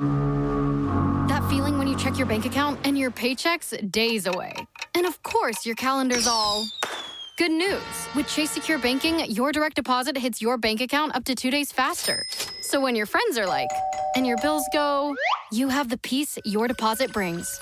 That feeling when you check your bank account and your paycheck's days away. And of course, your calendar's all... Good news. With Chase Secure Banking, your direct deposit hits your bank account up to 2 days faster. So when your friends are like, and your bills go, you have the peace your deposit brings.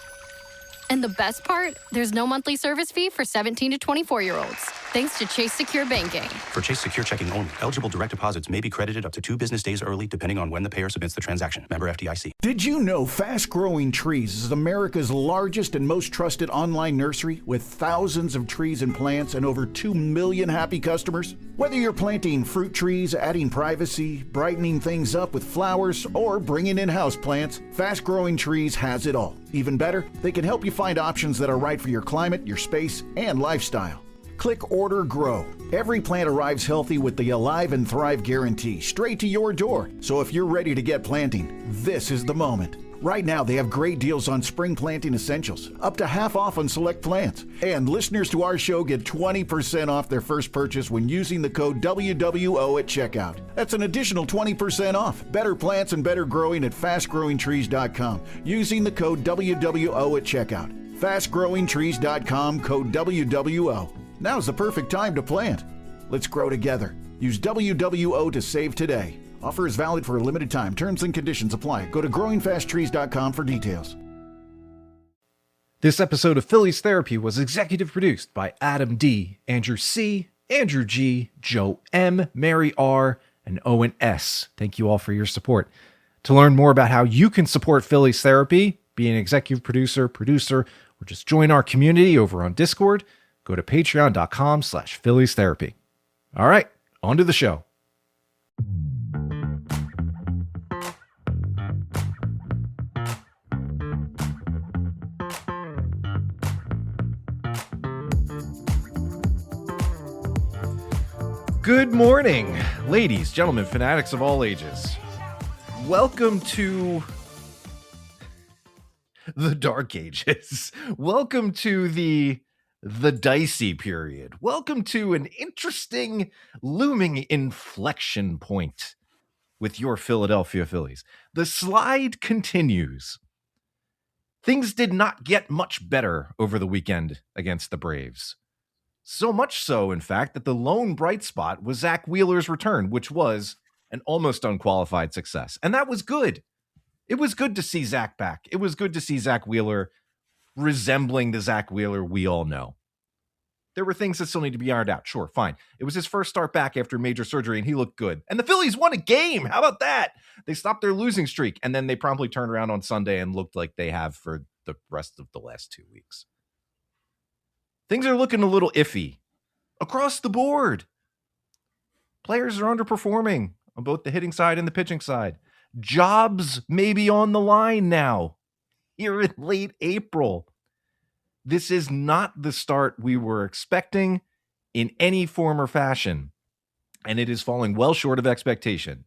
And the best part? There's no monthly service fee for 17 to 24-year-olds. Thanks to Chase Secure Banking. For Chase Secure Checking only, eligible direct deposits may be credited up to 2 business days early, depending on when the payer submits the transaction. Member FDIC. Did you know Fast Growing Trees is America's largest and most trusted online nursery with thousands of trees and plants and over 2 million happy customers? Whether you're planting fruit trees, adding privacy, brightening things up with flowers, or bringing in house plants, Fast Growing Trees has it all. Even better, they can help you find options that are right for your climate, your space, and lifestyle. Click Order Grow. Every plant arrives healthy with the Alive and Thrive guarantee straight to your door. So if you're ready to get planting, this is the moment. Right now, they have great deals on spring planting essentials, up to half off on select plants. And listeners to our show get 20% off their first purchase when using the code WWO at checkout. That's an additional 20% off. Better plants and better growing at fastgrowingtrees.com using the code WWO at checkout. Fastgrowingtrees.com, code WWO. Now's the perfect time to plant. Let's grow together. Use WWO to save today. Offer is valid for a limited time. Terms and conditions apply. Go to growingfasttrees.com for details. This episode of Phillies Therapy was executive produced by Adam D., Andrew C., Andrew G., Joe M., Mary R., and Owen S. Thank you all for your support. To learn more about how you can support Phillies Therapy, be an executive producer, or just join our community over on Discord, go to patreon.com/Phillies Therapy. All right, on to the show. Good morning, ladies, gentlemen, fanatics of all ages. Welcome to the Dark Ages. Welcome to the dicey period. Welcome to an interesting looming inflection point with your Philadelphia Phillies. The slide continues. Things did not get much better over the weekend against the Braves. So much so, in fact, that the lone bright spot was Zack Wheeler's return, which was an almost unqualified success. And that was good. It was good to see Zack back. It was good to see Zack Wheeler resembling the Zack Wheeler we all know. There were things that still need to be ironed out. Sure, fine. It was his first start back after major surgery, and he looked good. And the Phillies won a game. How about that? They stopped their losing streak, and then they promptly turned around on Sunday and looked like they have for the rest of the last 2 weeks. Things are looking a little iffy across the board. Players are underperforming on both the hitting side and the pitching side. Jobs may be on the line now, here in late April. This is not the start we were expecting in any form or fashion, and it is falling well short of expectation.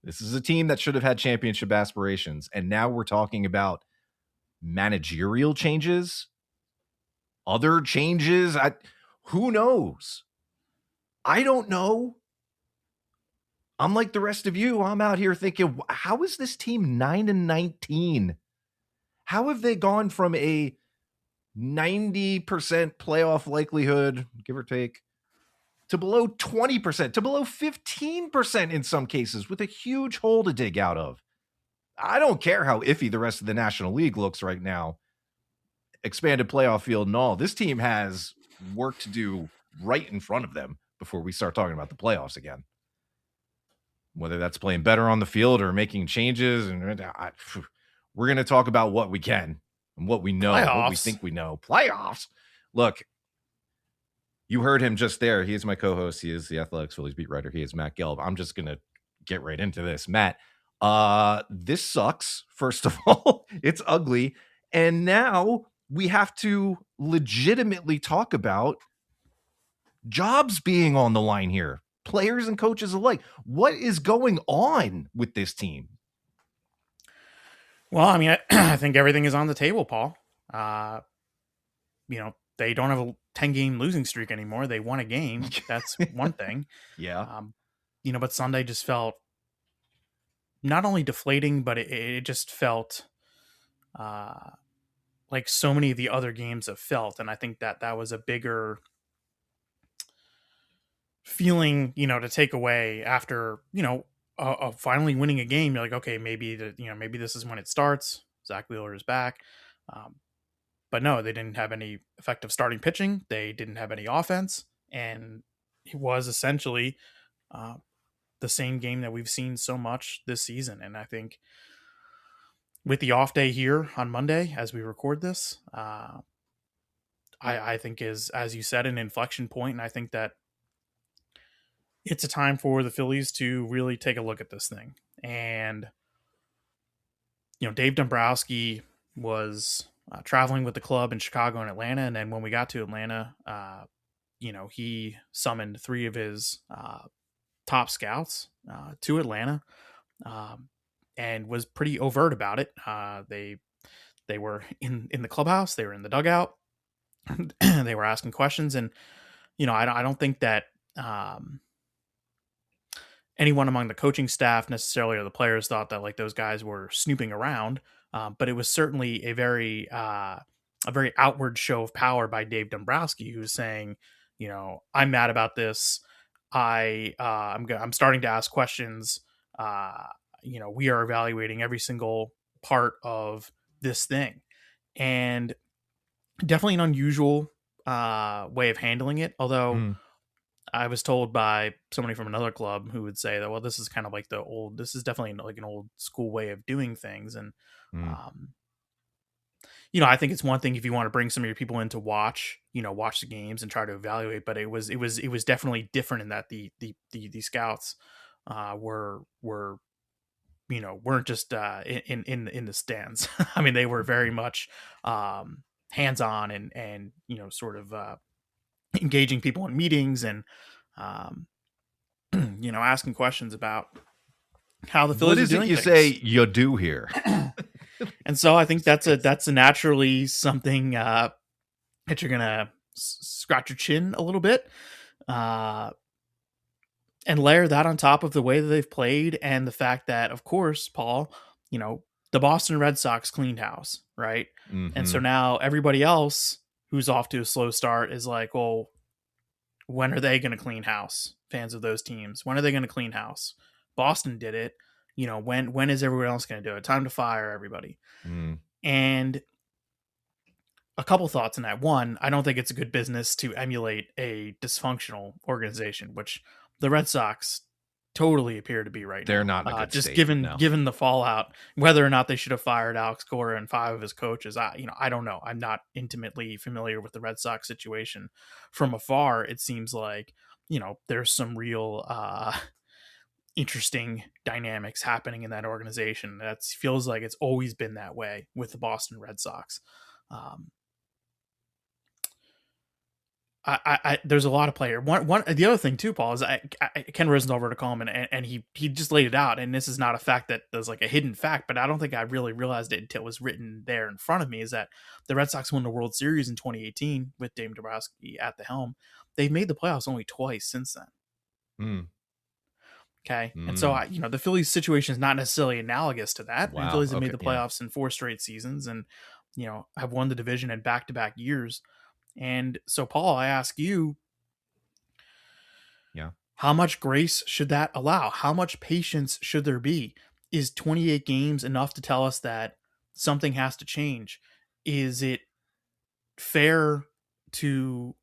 This is a team that should have had championship aspirations, and now we're talking about managerial changes, other changes. Who knows? I don't know. I'm like the rest of you. I'm out here thinking, how is this team 9-19? How have they gone from a 90% playoff likelihood, give or take, to below 20%, to below 15% in some cases, with a huge hole to dig out of? I don't care how iffy the rest of the National League looks right now. Expanded playoff field and all. This team has work to do right in front of them before we start talking about the playoffs again. Whether that's playing better on the field or making changes, and we're going to talk about what we can and what we know, what we think we know. Playoffs. Look, you heard him just there. He is my co-host. He is the Athletics Phillies beat writer. He is Matt Gelb. I'm just going to get right into this. Matt, this sucks, first of all. It's ugly. And now we have to legitimately talk about jobs being on the line here, players and coaches alike. What is going on with this team? Well, I mean, I think everything is on the table, Paul. They don't have a 10-game losing streak anymore. They won a game. That's one thing. Yeah. But Sunday just felt not only deflating, but it just felt like so many of the other games have felt. And I think that was a bigger feeling, to take away after, finally winning a game. You're like, okay, maybe maybe this is when it starts. Zack Wheeler is back. But no, they didn't have any effective starting pitching. They didn't have any offense. And it was essentially the same game that we've seen so much this season. And I think with the off day here on Monday, as we record this, I think is, as you said, an inflection point. And I think that it's a time for the Phillies to really take a look at this thing. And, Dave Dombrowski was traveling with the club in Chicago and Atlanta. And then when we got to Atlanta, he summoned 3 of his top scouts to Atlanta and was pretty overt about it. They were in the clubhouse. They were in the dugout. They were asking questions. And, I don't think that anyone among the coaching staff necessarily or the players thought that like those guys were snooping around. But it was certainly a very outward show of power by Dave Dombrowski, who's saying, I'm mad about this. I'm starting to ask questions. We are evaluating every single part of this thing, and definitely an unusual way of handling it. Although I was told by somebody from another club who would say that, well, this is kind of like this is definitely like an old school way of doing things. And, I think it's one thing if you want to bring some of your people in to watch the games and try to evaluate, but it was definitely different in that the scouts weren't just in the stands. I mean, they were very much hands-on and sort of engaging people in meetings and asking questions about how the Phillies are doing. What is it you say you do here? And so I think that's a naturally something that you're gonna scratch your chin a little bit, and layer that on top of the way that they've played and the fact that, of course, Paul, the Boston Red Sox cleaned house, right? Mm-hmm. And so now everybody else who's off to a slow start is like, well, when are they going to clean house? Fans of those teams, when are they going to clean house? Boston did it. When is everyone else going to do it? Time to fire everybody. And a couple thoughts on that. One, I don't think it's a good business to emulate a dysfunctional organization, which the Red Sox totally appear to be right They're now. Not in a good just state, given the fallout, whether or not they should have fired Alex Cora and 5 of his coaches. I don't know. I'm not intimately familiar with the Red Sox situation. From afar, it seems like, there's some real interesting dynamics happening in that organization. That feels like it's always been that way with the Boston Red Sox. There's a lot of players. The other thing too, Paul, is Ken Rosenthal wrote a column and he just laid it out. And this is not a fact that there's like a hidden fact, but I don't think I really realized it until it was written there in front of me. Is that the Red Sox won the World Series in 2018 with Dave Dombrowski at the helm. They've made the playoffs only twice since then. Okay, and so the Phillies situation is not necessarily analogous to that. Wow. The Phillies have made the playoffs in 4 straight seasons, and have won the division in back-to-back years. And so, Paul, I ask you, how much grace should that allow? How much patience should there be? Is 28 games enough to tell us that something has to change? Is it fair to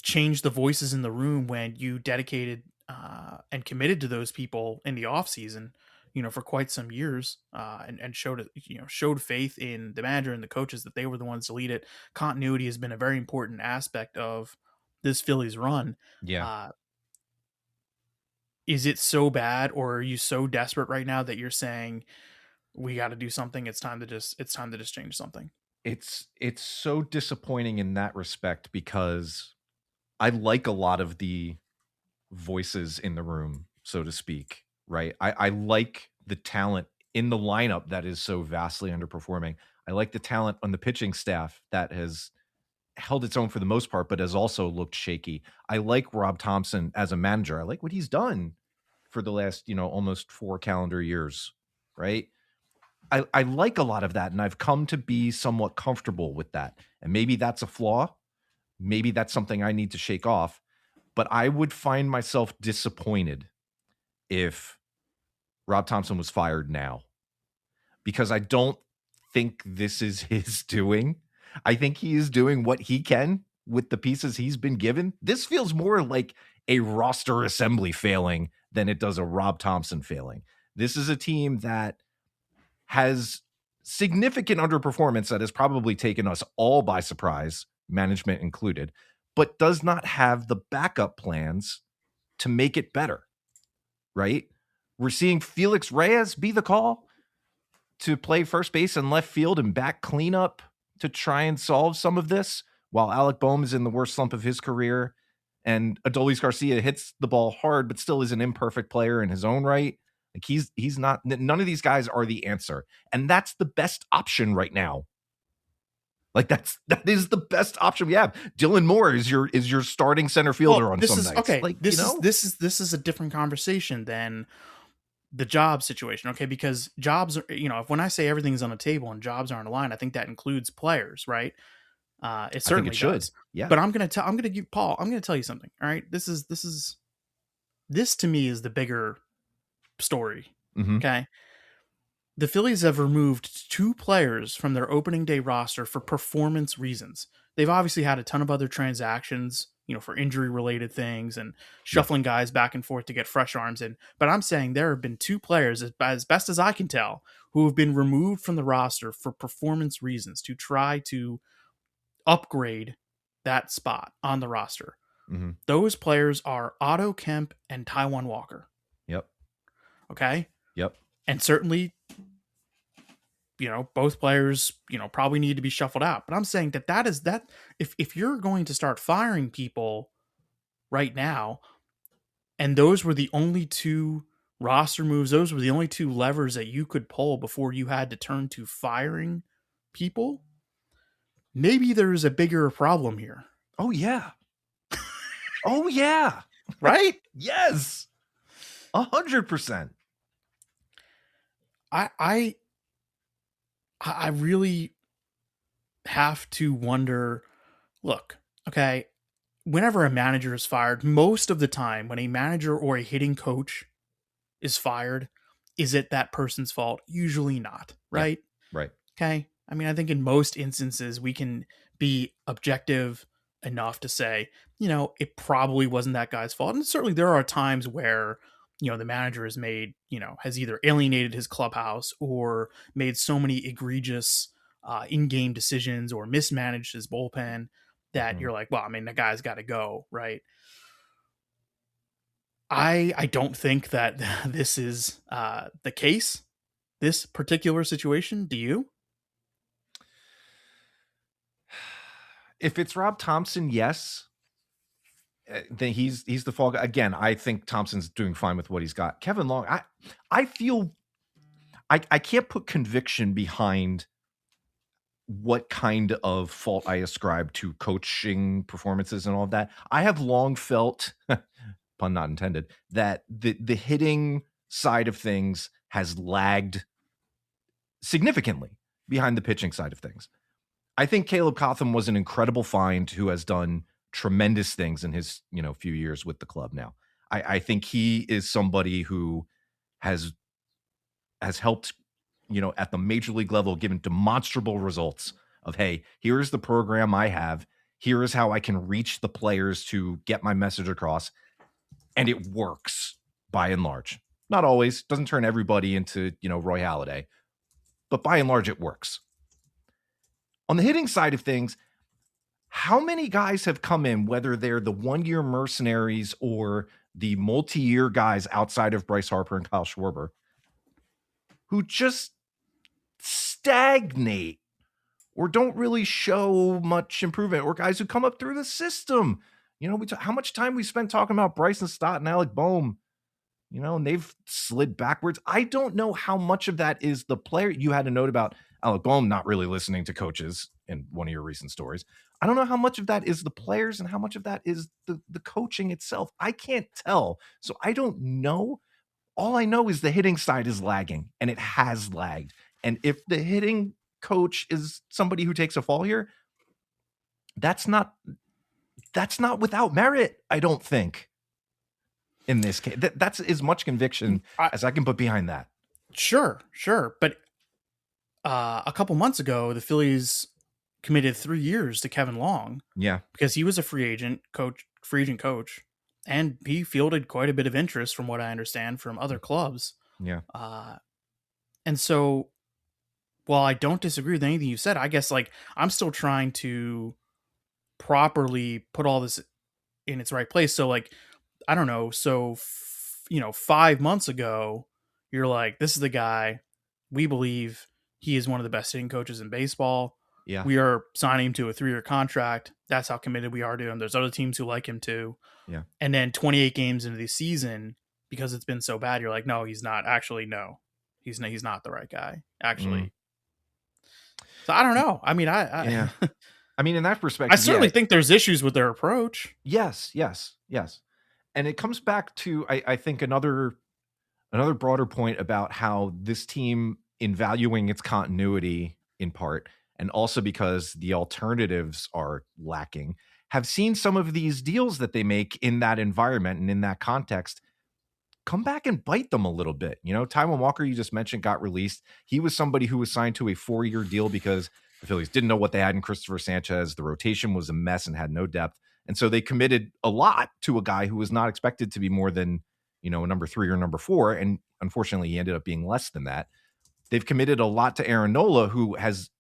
change the voices in the room when you dedicated and committed to those people in the off season, for quite some years, and showed faith in the manager and the coaches that they were the ones to lead it. Continuity has been a very important aspect of this Phillies run. Is it so bad, or are you so desperate right now that you're saying we got to do something? It's time to just change something. It's so disappointing in that respect, because I like a lot of the voices in the room, so to speak, right? I like the talent in the lineup that is so vastly underperforming. I like the talent on the pitching staff that has held its own for the most part, but has also looked shaky. I like Rob Thompson as a manager. I like what he's done for the last, almost 4 calendar years, right? I like a lot of that, and I've come to be somewhat comfortable with that. And maybe that's a flaw. Maybe that's something I need to shake off. But I would find myself disappointed if Rob Thompson was fired now, because I don't think this is his doing. I think he is doing what he can with the pieces he's been given. This feels more like a roster assembly failing than it does a Rob Thompson failing. This is a team that has significant underperformance that has probably taken us all by surprise, management included, but does not have the backup plans to make it better, right? We're seeing Felix Reyes be the call to play first base and left field and back cleanup to try and solve some of this, while Alec Boehm is in the worst slump of his career, and Adolis Garcia hits the ball hard but still is an imperfect player in his own right. Like he's not, none of these guys are the answer. And that's the best option right now. Like that is the best option we have. Dylan Moore is your starting center fielder on some nights. Okay. Like, this is a different conversation than the job situation. Okay. Because jobs are, when I say everything's on the table and jobs are on the line, I think that includes players, right? It certainly does. Yeah. But I'm going to give Paul, I'm going to tell you something. All right. This to me is the bigger story. Mm-hmm. Okay. The Phillies have removed 2 players from their opening day roster for performance reasons. They've obviously had a ton of other transactions, for injury related things and shuffling guys back and forth to get fresh arms in. But I'm saying there have been 2 players, as best as I can tell, who have been removed from the roster for performance reasons to try to upgrade that spot on the roster. Mm-hmm. Those players are Otto Kemp and Taijuan Walker. Yep. Okay. Yep. And certainly, both players, probably need to be shuffled out. But I'm saying that is that if you're going to start firing people right now, and those were the only 2 roster moves, those were the only 2 levers that you could pull before you had to turn to firing people, maybe there's a bigger problem here. Oh, yeah. Oh, yeah. Right? Yes. 100%. I really have to wonder, look, okay, whenever a manager is fired, most of the time when a manager or a hitting coach is fired, is it that person's fault? Usually not, right? Yeah, right. Okay. I mean, I think in most instances we can be objective enough to say, it probably wasn't that guy's fault. And certainly there are times where, the manager has made, has either alienated his clubhouse or made so many egregious in-game decisions or mismanaged his bullpen that you're like, well, I mean, the guy's got to go, right? I don't think that this is the case, this particular situation. Do you? If it's Rob Thompson, yes. Then he's the fall guy. Again, I think Thompson's doing fine with what he's got. Kevin Long, I feel I can't put conviction behind what kind of fault I ascribe to coaching performances and all of that. I have long felt, pun not intended, that the hitting side of things has lagged significantly behind the pitching side of things. I think Caleb Cotham was an incredible find who has done tremendous things in his, few years with the club now. I think he is somebody who has helped, at the major league level, given demonstrable results of, hey, here's the program I have. Here is how I can reach the players to get my message across. And it works by and large. Not always, doesn't turn everybody into, Roy Halladay, but by and large, it works. On the hitting side of things, how many guys have come in, whether they're the one-year mercenaries or the multi-year guys outside of Bryce Harper and Kyle Schwarber, who just stagnate or don't really show much improvement, or guys who come up through the system? How much time we spent talking about Bryson Stott and Alec Boehm, and they've slid backwards. I don't know how much of that is the player. You had a note about Alec Boehm not really listening to coaches in one of your recent stories. I don't know how much of that is the players and how much of that is the coaching itself. I can't tell. So I don't know, All I know is the hitting side is lagging, and it has lagged. And if the hitting coach is somebody who takes a fall here, that's not without merit, I don't think. In this case, that's as much conviction as I can put behind that. Sure. But a couple months ago, the Phillies committed 3 years to Kevin Long. Yeah. Because he was a free agent coach, and he fielded quite a bit of interest, from what I understand, from other clubs. Yeah. And so, while I don't disagree with anything you said, I guess like I'm still trying to properly put all this in its right place. So like, I don't know. So, 5 months ago, you're like, this is the guy. We believe he is one of the best hitting coaches in baseball. Yeah. We are signing him to a 3-year contract. That's how committed we are to him. There's other teams who like him too. Yeah. And then 28 games into the season, because it's been so bad, you're like, no, he's not. Actually, no. He's not the right guy, actually. So I don't know. I mean, yeah. I mean, in that perspective, I certainly think there's issues with their approach. Yes. And it comes back to, I think, another broader point about how this team, in valuing its continuity in part, and also because the alternatives are lacking, have seen some of these deals that they make in that environment and in that context come back and bite them a little bit. Taijuan Walker, you just mentioned, got released. He was somebody who was signed to a 4-year deal because the Phillies didn't know what they had in Christopher Sanchez. The rotation was a mess and had no depth. And so they committed a lot to a guy who was not expected to be more than, a number 3 or number 4. And unfortunately, he ended up being less than that. They've committed a lot to Aaron Nola, who has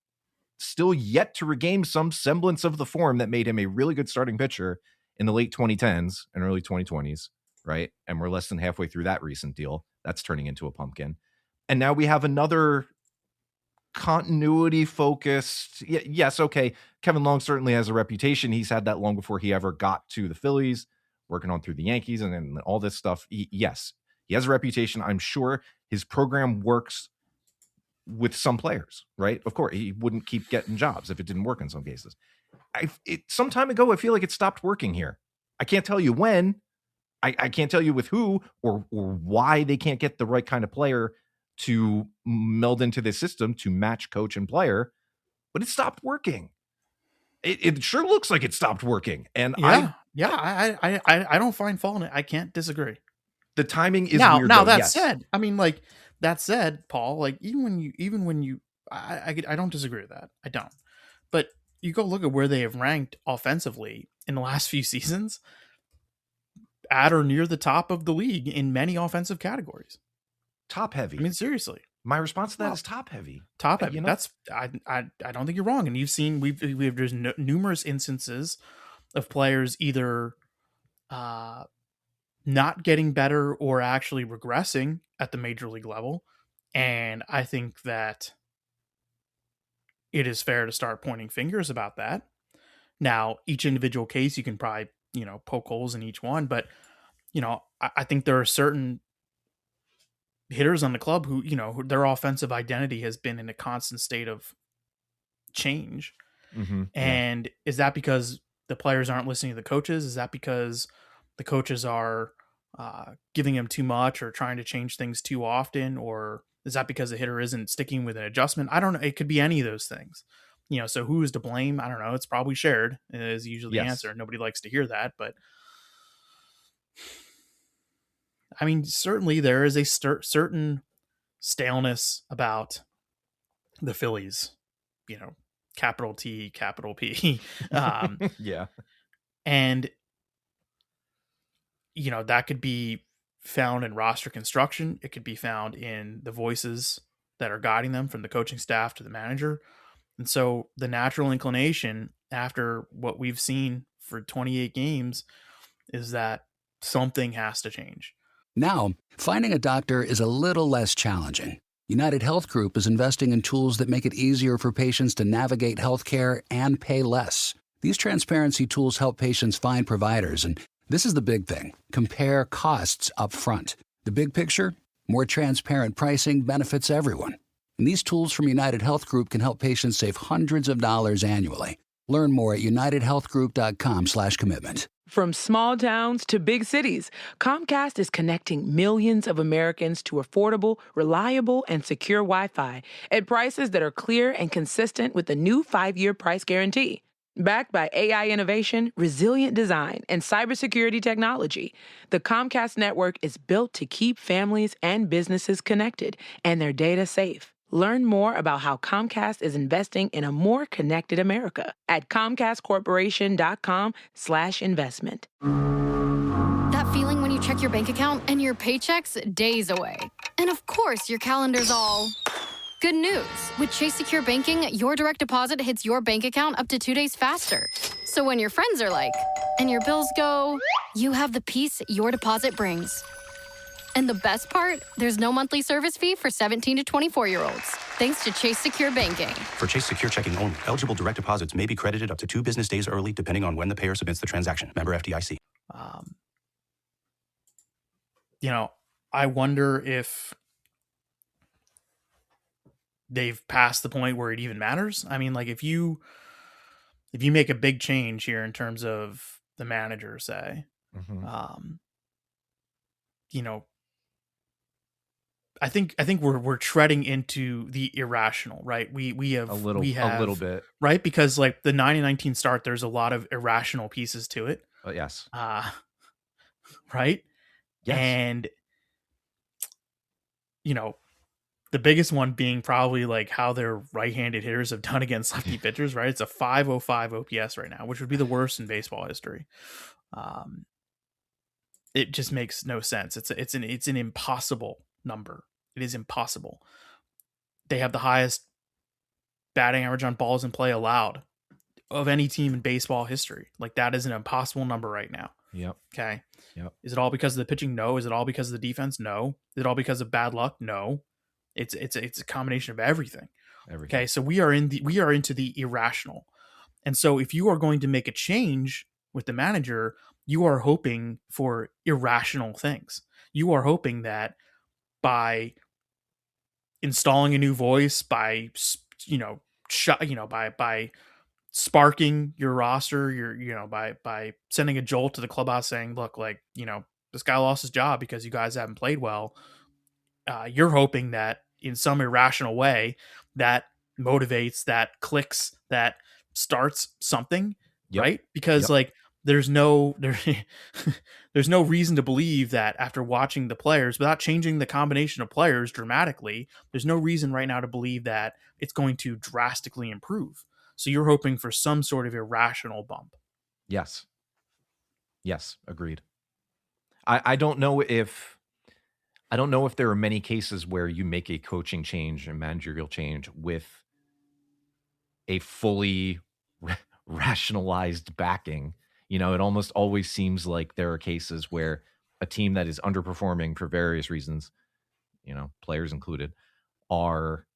still yet to regain some semblance of the form that made him a really good starting pitcher in the late 2010s and early 2020s, right? And we're less than halfway through that recent deal. That's turning into a pumpkin. And now we have another continuity focused. Yes. Okay. Kevin Long certainly has a reputation. He's had that long before he ever got to the Phillies, working on through the Yankees and all this stuff. Yes, he has a reputation. I'm sure his program works with some players, right? Of course, he wouldn't keep getting jobs if it didn't work in some cases. Some time ago, I feel like it stopped working here. I can't tell you when. I can't tell you with who or why they can't get the right kind of player to meld into this system to match coach and player, but it stopped working. It sure looks like it stopped working. And I don't find fault in it. I can't disagree. The timing is weird. Now though, that yes. said, I mean, like that said, Paul, like even when you, I don't disagree with that. I don't. But you go look at where they have ranked offensively in the last few seasons, at or near the top of the league in many offensive categories. Top heavy. I mean, seriously. My response to that is top heavy. Top heavy. That's I don't think you're wrong. And you've seen there's numerous instances of players either not getting better or actually regressing at the major league level. And I think that it is fair to start pointing fingers about that. Now, each individual case, you can probably, poke holes in each one. But, I think there are certain hitters on the club who, their offensive identity has been in a constant state of change. Mm-hmm. And is that because the players aren't listening to the coaches? Is that because the coaches are giving them too much or trying to change things too often? Or is that because the hitter isn't sticking with an adjustment? I don't know. It could be any of those things. So who is to blame? I don't know. It's probably shared is usually the answer. Nobody likes to hear that, but I mean, certainly there is a certain staleness about the Phillies, capital T, capital P. Yeah. And, that could be found in roster construction. It could be found in the voices that are guiding them from the coaching staff to the manager. And so the natural inclination after what we've seen for 28 games is that something has to change. Now, finding a doctor is a little less challenging. United Health Group is investing in tools that make it easier for patients to navigate healthcare and pay less. These transparency tools help patients find providers, and this is the big thing: compare costs up front. The big picture? More transparent pricing benefits everyone. And these tools from United Health Group can help patients save hundreds of dollars annually. Learn more at unitedhealthgroup.com/commitment. From small towns to big cities, Comcast is connecting millions of Americans to affordable, reliable, and secure Wi-Fi at prices that are clear and consistent with the new 5-year price guarantee. Backed by AI innovation, resilient design, and cybersecurity technology, the Comcast network is built to keep families and businesses connected and their data safe. Learn more about how Comcast is investing in a more connected America at ComcastCorporation.com/investment. That feeling when you check your bank account and your paycheck's days away. And of course, your calendar's all... Good news. With Chase Secure Banking, your direct deposit hits your bank account up to 2 days faster. So when your friends are like, and your bills go, you have the peace your deposit brings. And the best part? There's no monthly service fee for 17 to 24-year-olds, thanks to Chase Secure Banking. For Chase Secure Checking only, eligible direct deposits may be credited up to 2 business days early, depending on when the payer submits the transaction. Member FDIC. I wonder if they've passed the point where it even matters. I mean, like if you make a big change here in terms of the manager, say, I think we're treading into the irrational, right? We have a little bit, right? Because like the 9-19 start, there's a lot of irrational pieces to it. Oh, yes. Right. Yes. And the biggest one being probably like how their right-handed hitters have done against lefty pitchers, right? It's a 505 OPS right now, which would be the worst in baseball history. It just makes no sense. It's an impossible number. It is impossible. They have the highest batting average on balls in play allowed of any team in baseball history. Like that is an impossible number right now. Yep. Okay. Yep. Is it all because of the pitching? No. Is it all because of the defense? No. Is it all because of bad luck? No. It's a combination of everything. Okay. So we are into the irrational. And so if you are going to make a change with the manager, you are hoping for irrational things. You are hoping that by installing a new voice, by by sparking your roster, by sending a jolt to the clubhouse saying, look, like, this guy lost his job because you guys haven't played well. You're hoping that in some irrational way that motivates, that clicks, that starts something, right? Because like there's no reason to believe that after watching the players, without changing the combination of players dramatically, there's no reason right now to believe that it's going to drastically improve. So you're hoping for some sort of irrational bump. Yes. Agreed. I don't know if there are many cases where you make a coaching change and managerial change with a fully rationalized backing. It almost always seems like there are cases where a team that is underperforming for various reasons, players included, are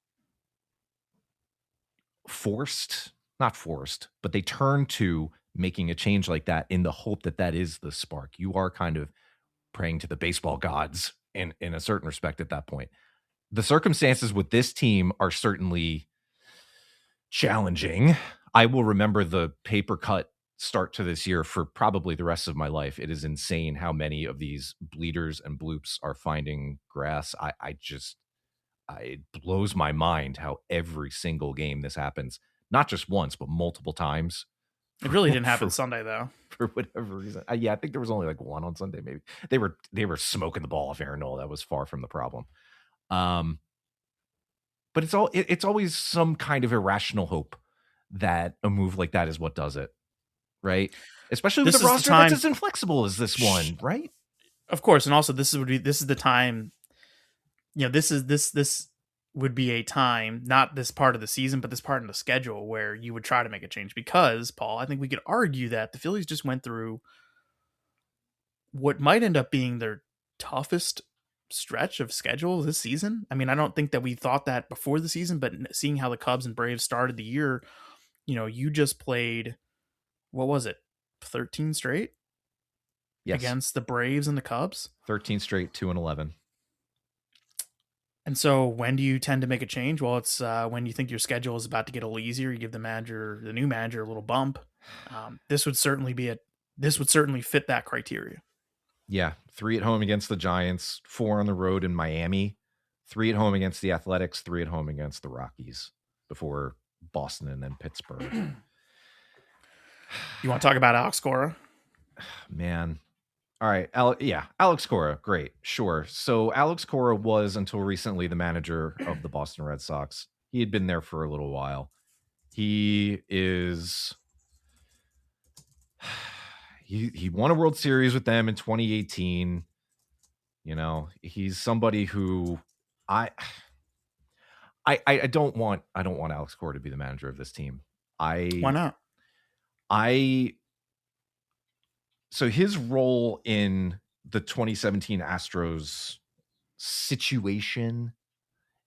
not forced, but they turn to making a change like that in the hope that that is the spark. You are kind of praying to the baseball gods in a certain respect at that point. The circumstances with this team are certainly challenging. I will remember the paper cut start to this year for probably the rest of my life. It is insane how many of these bleeders and bloops are finding grass. It blows my mind how every single game this happens, not just once, but multiple times. It really didn't happen Sunday though. For whatever reason. I think there was only like one on Sunday. Maybe they were smoking the ball off Aaron Nola. That was far from the problem. But it's always some kind of irrational hope that a move like that is what does it. Right. Especially with the roster that's as inflexible as this one. Right. Of course. And also this is the time, this would be a time, not this part of the season, but this part in the schedule where you would try to make a change because, Paul, I think we could argue that the Phillies just went through what might end up being their toughest stretch of schedule this season. I mean, I don't think that we thought that before the season, but seeing how the Cubs and Braves started the year, you just played, what was it? 13 straight? Yes. Against the Braves and the Cubs? 13 straight, 2-11. And so when do you tend to make a change? Well, it's when you think your schedule is about to get a little easier. You give the new manager a little bump. This would certainly be this would certainly fit that criteria. Yeah, 3 at home against the Giants, 4 on the road in Miami, 3 at home against the Athletics, 3 at home against the Rockies before Boston and then Pittsburgh. You want to talk about Alex Cora? Man. All right. Alex Cora. Great. Sure. So Alex Cora was until recently the manager of the Boston Red Sox. He had been there for a little while. He won a World Series with them in 2018. You know, he's somebody who I don't want Alex Cora to be the manager of this team. Why not? So his role in the 2017 Astros situation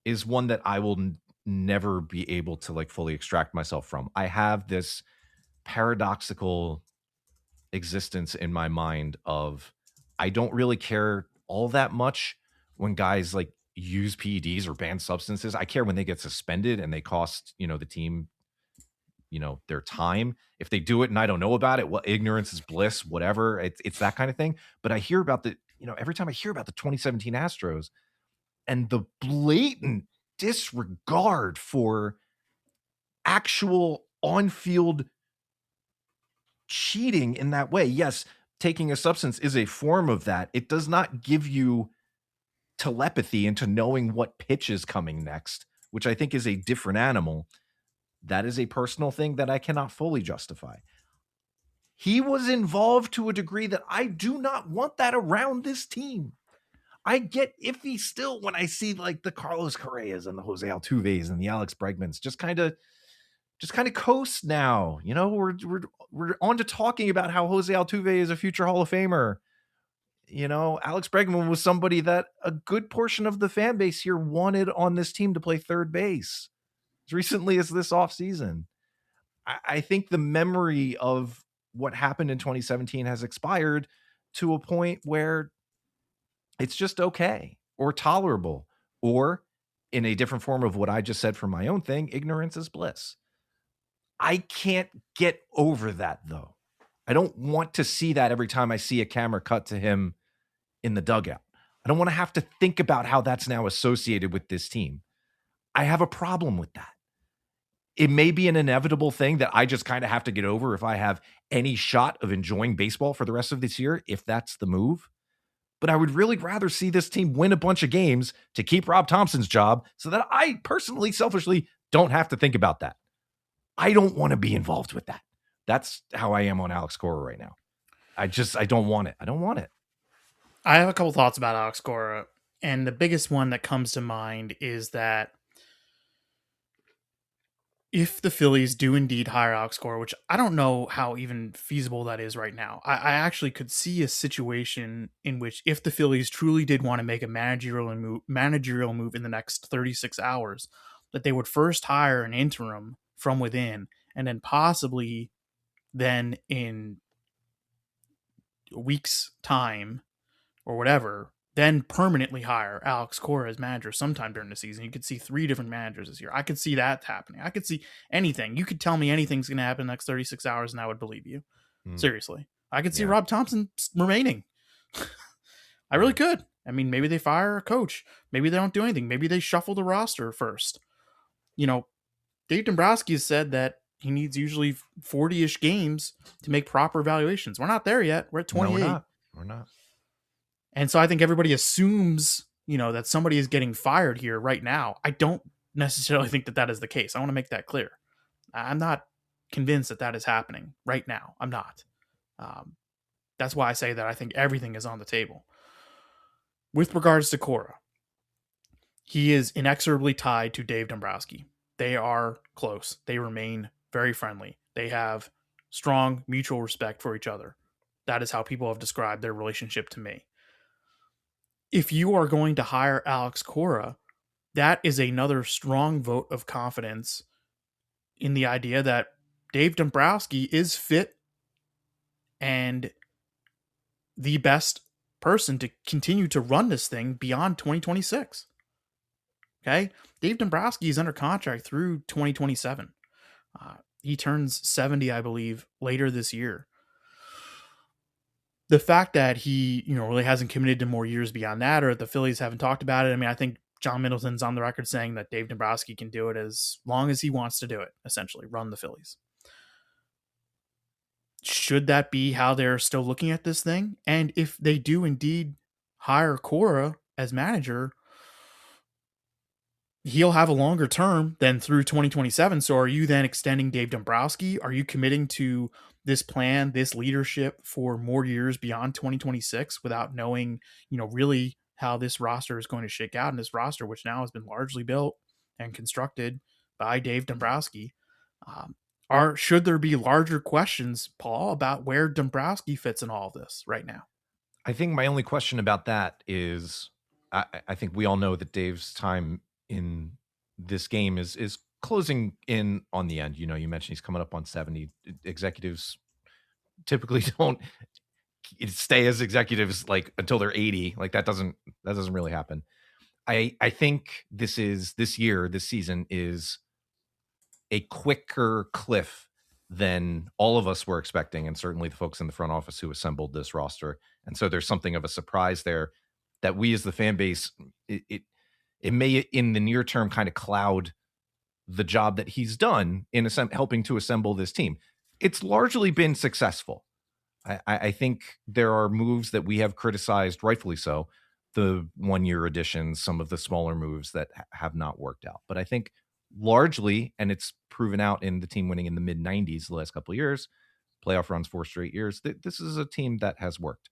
is one that I will never be able to like fully extract myself from. I have this paradoxical existence in my mind of I don't really care all that much when guys like use PEDs or banned substances. I care when they get suspended and they cost, the team, their time. If they do it and I don't know about it, well, ignorance is bliss, whatever. It's that kind of thing. But I hear about every time I hear about the 2017 Astros and the blatant disregard for actual on-field cheating in that way. Yes, taking a substance is a form of that. It does not give you telepathy into knowing what pitch is coming next, which I think is a different animal. That is a personal thing that I cannot fully justify. He was involved to a degree that I do not want that around this team. I get iffy still when I see like the Carlos Correas and the Jose Altuves and the Alex Bregmans just kind of coast now. We're on to talking about how Jose Altuve is a future Hall of Famer. Alex Bregman was somebody that a good portion of the fan base here wanted on this team to play third base as recently as this offseason. I think the memory of what happened in 2017 has expired to a point where it's just okay or tolerable, or in a different form of what I just said for my own thing, ignorance is bliss. I can't get over that though. I don't want to see that every time I see a camera cut to him in the dugout. I don't want to have to think about how that's now associated with this team. I have a problem with that. It may be an inevitable thing that I just kind of have to get over if I have any shot of enjoying baseball for the rest of this year, if that's the move. But I would really rather see this team win a bunch of games to keep Rob Thompson's job so that I personally, selfishly, don't have to think about that. I don't want to be involved with that. That's how I am on Alex Cora right now. I don't want it. I don't want it. I have a couple thoughts about Alex Cora, and the biggest one that comes to mind is that if the Phillies do indeed hire Alex Cora, which I don't know how even feasible that is right now, I actually could see a situation in which if the Phillies truly did want to make a managerial move in the next 36 hours, that they would first hire an interim from within, and then possibly then in a week's time or whatever, then permanently hire Alex Cora as manager sometime during the season. You could see 3 different managers this year. I could see that happening. I could see anything. You could tell me anything's going to happen in the next 36 hours and I would believe you. Seriously. I could see Rob Thompson remaining. I really could. I mean, maybe they fire a coach. Maybe they don't do anything. Maybe they shuffle the roster first. Dave Dombrowski has said that he needs usually 40-ish games to make proper evaluations. We're not there yet. We're at 28. No, we're not. And so I think everybody assumes, that somebody is getting fired here right now. I don't necessarily think that is the case. I want to make that clear. I'm not convinced that is happening right now. I'm not. That's why I say that I think everything is on the table. With regards to Cora, he is inexorably tied to Dave Dombrowski. They are close. They remain very friendly. They have strong mutual respect for each other. That is how people have described their relationship to me. If you are going to hire Alex Cora, that is another strong vote of confidence in the idea that Dave Dombrowski is fit and the best person to continue to run this thing beyond 2026. Okay? Dave Dombrowski is under contract through 2027. He turns 70, I believe, later this year. the fact that he, really hasn't committed to more years beyond that, or the Phillies haven't talked about it. I mean, I think John Middleton's on the record saying that Dave Dombrowski can do it as long as he wants to do it, essentially, run the Phillies. Should that be how they're still looking at this thing? And if they do indeed hire Cora as manager, he'll have a longer term than through 2027. So are you then extending Dave Dombrowski? Are you committing to this plan, this leadership for more years beyond 2026 without knowing, really how this roster is going to shake out? And this roster, which now has been largely built and constructed by Dave Dombrowski, should there be larger questions, Paul, about where Dombrowski fits in all of this right now? I think my only question about that is, I think we all know that Dave's time in this game is closing in on the end. You mentioned he's coming up on 70. Executives typically don't stay as executives like until they're 80. Like that doesn't really happen. I think this season is a quicker cliff than all of us were expecting, and certainly the folks in the front office who assembled this roster. And so there's something of a surprise there that we as the fan base, it may in the near term kind of cloud the job that he's done in helping to assemble this team. It's largely been successful. I think there are moves that we have criticized, rightfully so, the 1-year additions, some of the smaller moves that have not worked out. But I think largely, and it's proven out in the team winning in the mid 90s the last couple of years, playoff runs 4 straight years, this is a team that has worked.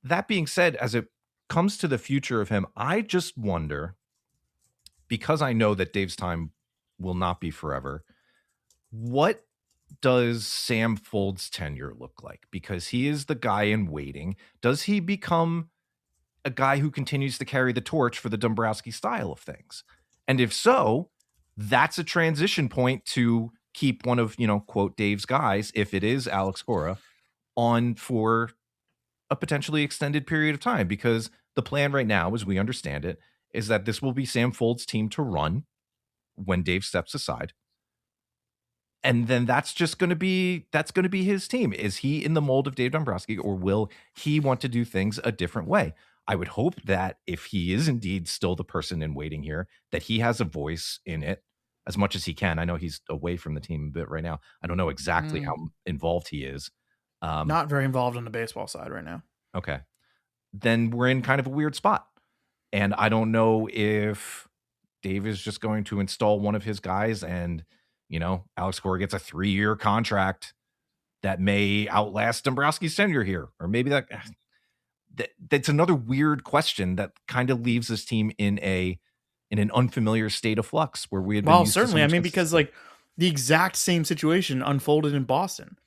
That being said, as it comes to the future of him, I just wonder, because I know that Dave's time will not be forever, what does Sam Fold's tenure look like? Because he is the guy in waiting. Does he become a guy who continues to carry the torch for the Dombrowski style of things? And if so, that's a transition point to keep one of, quote, Dave's guys, if it is Alex Cora, on for a potentially extended period of time. Because the plan right now, as we understand it, is that this will be Sam Fold's team to run when Dave steps aside. And then that's going to be his team. Is he in the mold of Dave Dombrowski, or will he want to do things a different way? I would hope that if he is indeed still the person in waiting here, that he has a voice in it as much as he can. I know he's away from the team a bit right now. I don't know exactly how involved he is. Not very involved on the baseball side right now. Okay. Then we're in kind of a weird spot. And I don't know if Dave is just going to install one of his guys and, Alex Cora gets a 3-year contract that may outlast Dombrowski's tenure here. Or maybe that's another weird question that kind of leaves this team in an unfamiliar state of flux where we had been used certainly. To so because like the exact same situation unfolded in Boston,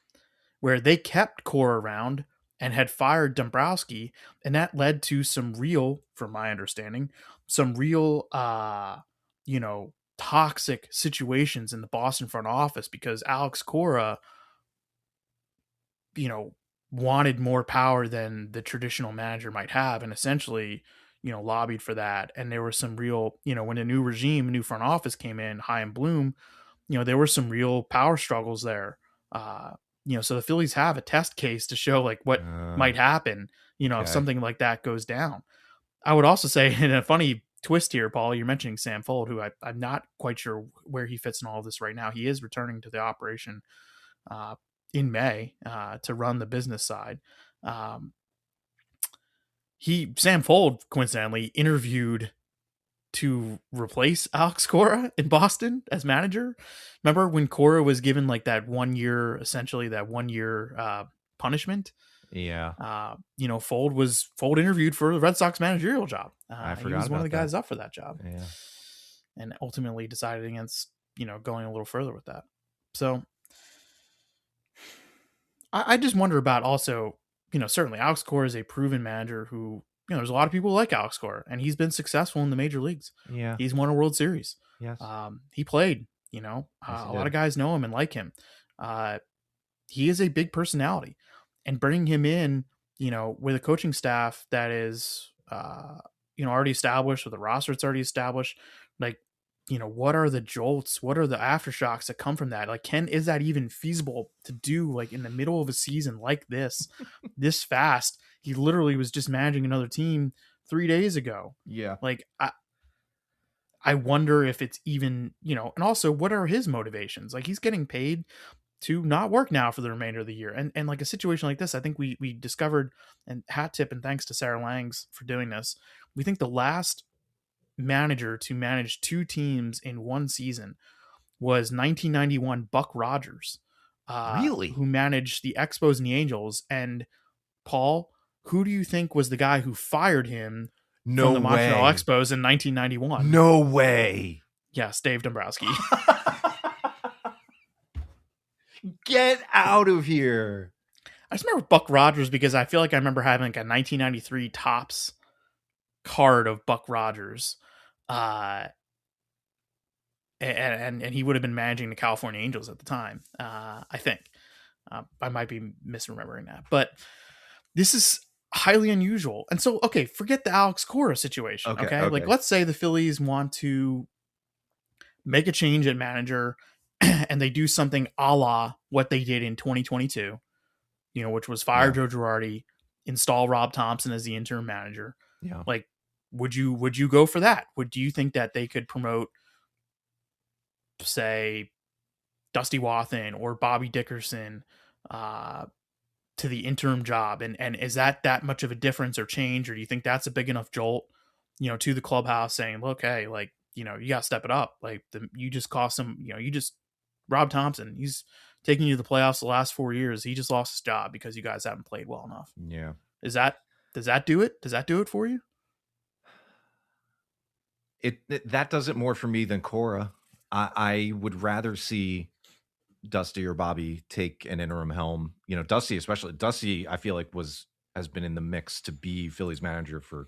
where they kept Cora around and had fired Dombrowski, and that led to some real, from my understanding, toxic situations in the Boston front office because Alex Cora, wanted more power than the traditional manager might have, and essentially, lobbied for that. And there were some real, when a new regime, a new front office came in, high in bloom, there were some real power struggles there. So the Phillies have a test case to show like what might happen, if something like that goes down. I would also say, in a funny twist here, Paul, you're mentioning Sam Fold, who I'm not quite sure where he fits in all of this right now. He is returning to the operation in May to run the business side. Sam Fold, coincidentally, interviewed to replace Alex Cora in Boston as manager. Remember when Cora was given like that 1 year, essentially that 1 year punishment? Yeah. Fold interviewed for the Red Sox managerial job. I forgot he was one of the guys that. up for that job. Yeah. And ultimately decided against, going a little further with that. So I just wonder about also, certainly Alex Cora is a proven manager who, there's a lot of people who like Alex Cora, and he's been successful in the major leagues. Yeah. He's won a World Series. Yes. He played, a lot of guys know him and like him. He is a big personality, and bringing him in, with a coaching staff that is, already established, with a roster that's already established, like what are the jolts? What are the aftershocks that come from that? Like, is that even feasible to do, like, in the middle of a season like this fast? He literally was just managing another team 3 days ago. Yeah. Like, I wonder if it's even, and also what are his motivations? Like, he's getting paid to not work now for the remainder of the year. And like a situation like this, I think we discovered, and hat tip and thanks to Sarah Langs for doing this. We think the last manager to manage 2 teams in one season was 1991 Buck Rogers, Really? who managed the Expos and the Angels. And Paul, who do you think was the guy who fired him No from the Montreal way. Expos in 1991? No way. Yes, Dave Dombrowski. Get out of here. I just remember Buck Rogers because I feel like I remember having like a 1993 Topps card of Buck Rogers. And he would have been managing the California Angels at the time, I think. I might be misremembering that. But this is highly unusual. And so, okay, forget the Alex Cora situation, okay? Like, let's say the Phillies want to make a change at manager and they do something a la what they did in 2022, which was fire Joe Girardi, install Rob Thompson as the interim manager. Yeah. Like, would you go for that? Do you think that they could promote, say, Dusty Wathan or Bobby Dickerson to the interim job? And is that much of a difference or change? Or do you think that's a big enough jolt, to the clubhouse saying, look, hey, like, you got to step it up. Like, you just cost them, Rob Thompson, he's taking you to the playoffs the last 4 years. He just lost his job because you guys haven't played well enough. Yeah. Does that do it? Does that do it for you? That does it more for me than Cora. I would rather see Dusty or Bobby take an interim helm. Dusty, especially. Dusty, I feel like has been in the mix to be Phillies manager for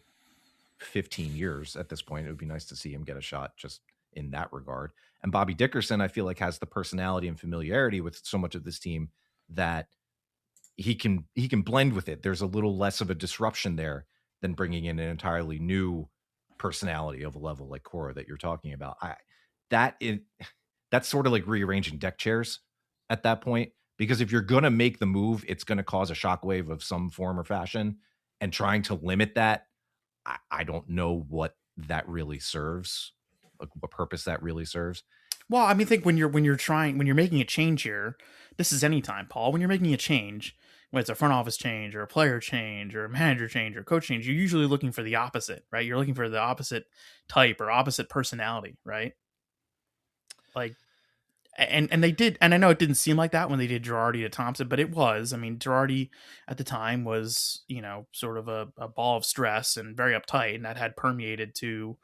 15 years at this point. It would be nice to see him get a shot just in that regard. And Bobby Dickerson, I feel like, has the personality and familiarity with so much of this team that he can blend with it. There's a little less of a disruption there than bringing in an entirely new personality of a level like Cora that you're talking about. That's sort of like rearranging deck chairs at that point, because if you're going to make the move, it's going to cause a shockwave of some form or fashion, and trying to limit that, I don't know what that really serves, like what purpose that really serves. Well, I mean, I think when you're making a change here, this is any time, Paul, when you're making a change, whether it's a front office change or a player change or a manager change or a coach change, you're usually looking for the opposite, right? You're looking for the opposite type or opposite personality, right? Like, and they did, and I know it didn't seem like that when they did Girardi to Thompson, but it was. I mean, Girardi at the time was, sort of a ball of stress and very uptight, and that had permeated to,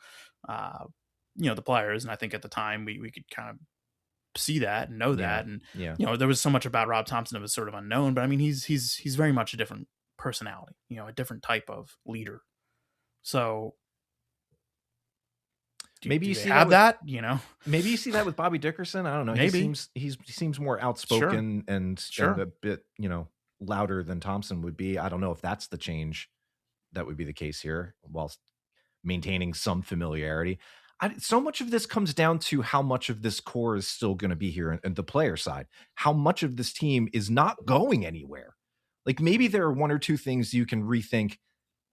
the players. And I think at the time we could kind of see that and know that. And, there was so much about Rob Thompson that was sort of unknown, but I mean, he's very much a different personality, a different type of leader. So maybe you see that, maybe you see that with Bobby Dickerson. I don't know. Maybe he seems more outspoken and a bit, louder than Thompson would be. I don't know if that's the change that would be the case here, whilst maintaining some familiarity. So much of this comes down to how much of this core is still going to be here and the player side. How much of this team is not going anywhere. Like, maybe there are one or two things you can rethink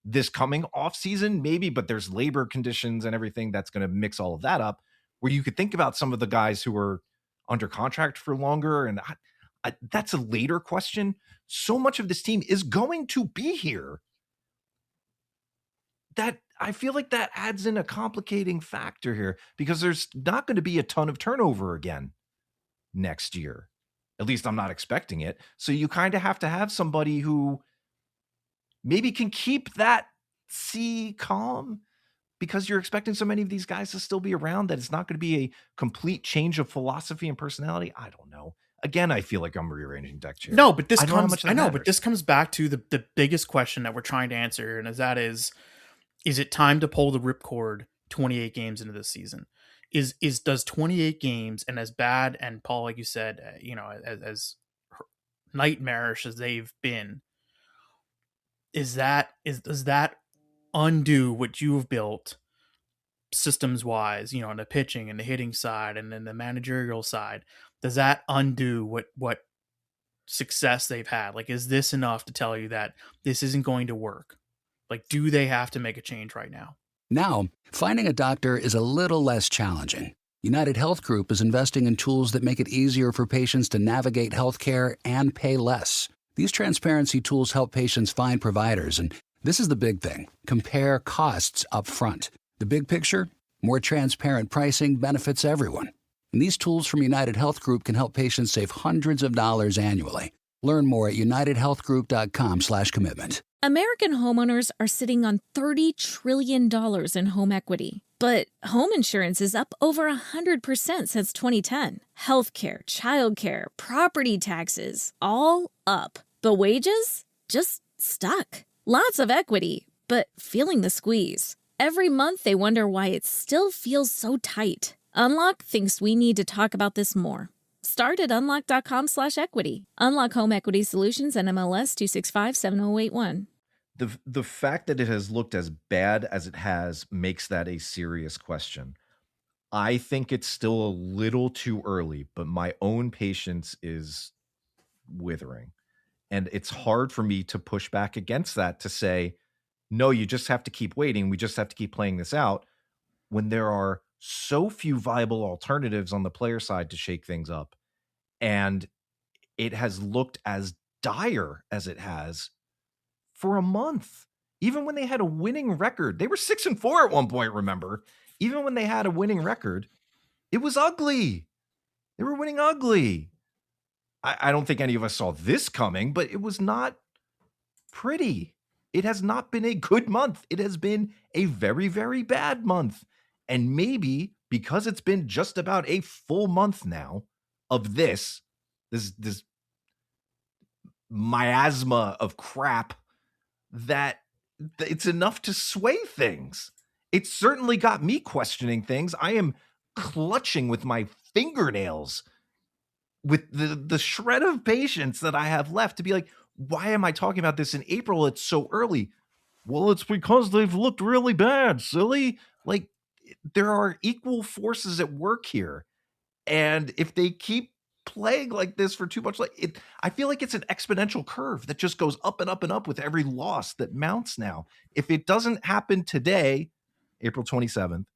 this coming off season, maybe, but there's labor conditions and everything that's going to mix all of that up, where you could think about some of the guys who are under contract for longer. And that's a later question. So much of this team is going to be here that I feel like that adds in a complicating factor here, because there's not going to be a ton of turnover again next year. At least I'm not expecting it. So you kind of have to have somebody who maybe can keep that sea calm, because you're expecting so many of these guys to still be around that it's not going to be a complete change of philosophy and personality. I don't know. Again, I feel like I'm rearranging deck chairs. No, but this comes back to the biggest question that we're trying to answer, and that is it time to pull the ripcord 28 games into this season? Does 28 games, and as bad, and Paul, like you said, as nightmarish as they've been, does that undo what you have built systems wise, on the pitching and the hitting side and then the managerial side, does that undo what success they've had? Like, is this enough to tell you that this isn't going to work? Like, do they have to make a change right now? Now, finding a doctor is a little less challenging. United Health Group is investing in tools that make it easier for patients to navigate healthcare and pay less. These transparency tools help patients find providers, and this is the big thing: compare costs up front. The big picture? More transparent pricing benefits everyone. And these tools from United Health Group can help patients save hundreds of dollars annually. Learn more at unitedhealthgroup.com/commitment. American homeowners are sitting on $30 trillion in home equity. But home insurance is up over 100% since 2010. Healthcare, childcare, property taxes, all up. But wages? Just stuck. Lots of equity, but feeling the squeeze. Every month they wonder why it still feels so tight. Unlock thinks we need to talk about this more. Start at unlock.com/equity. Unlock Home Equity Solutions and MLS 2657081. The fact that it has looked as bad as it has makes that a serious question. I think it's still a little too early, but my own patience is withering. And it's hard for me to push back against that, to say, no, you just have to keep waiting. We just have to keep playing this out, when there are so few viable alternatives on the player side to shake things up. And it has looked as dire as it has for a month. Even when they had a winning record, they were 6-4 at one point, remember? Even when they had a winning record, it was ugly. They were winning ugly. I don't think any of us saw this coming, but it was not pretty. It has not been a good month. It has been a very, very bad month. And maybe because it's been just about a full month now of this miasma of crap, that it's enough to sway things. It certainly got me questioning things. I am clutching with my fingernails with the shred of patience that I have left to be like, why am I talking about this in April? It's so early. Well, it's because they've looked really bad, silly. Like, there are equal forces at work here. And if they keep playing like this for too much, I feel like it's an exponential curve that just goes up and up and up with every loss that mounts now. If it doesn't happen today, April 27th,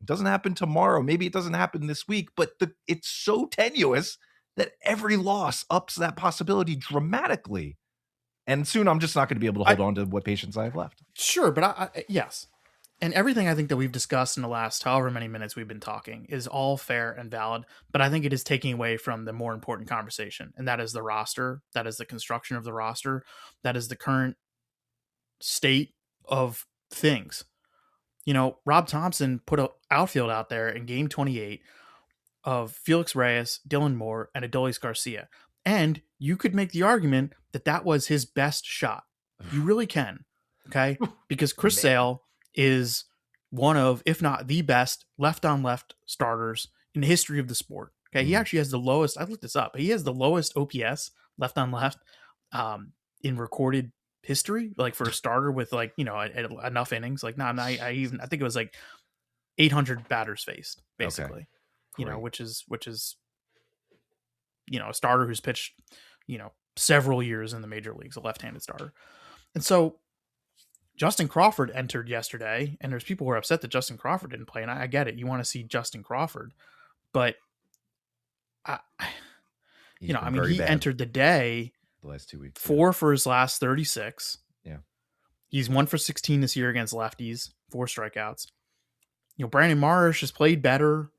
it doesn't happen tomorrow, maybe it doesn't happen this week, but it's so tenuous that every loss ups that possibility dramatically. And soon I'm just not going to be able to hold on to what patience I have left. Sure, but yes. And everything I think that we've discussed in the last however many minutes we've been talking is all fair and valid, but I think it is taking away from the more important conversation, and that is the roster, that is the construction of the roster, that is the current state of things. Rob Thompson put an outfield out there in game 28 of Felix Reyes, Dylan Moore, and Adolis Garcia. And you could make the argument that that was his best shot. You really can. Okay. Because Chris Sale is one of, if not the best left-on-left starters in the history of the sport. Okay. He actually has the lowest, I looked this up, he has the lowest OPS left-on-left in recorded history, like for a starter with enough innings. Like, I think it was like 800 batters faced, basically. Okay. Which is a starter who's pitched, several years in the major leagues, a left-handed starter. And so Justin Crawford entered yesterday, and there's people who are upset that Justin Crawford didn't play. And I get it. You want to see Justin Crawford, but he entered the day the last 2 weeks, 4 for his last 36. Yeah. He's 1 for 16 this year against lefties, 4 strikeouts. Brandon Marsh has played better.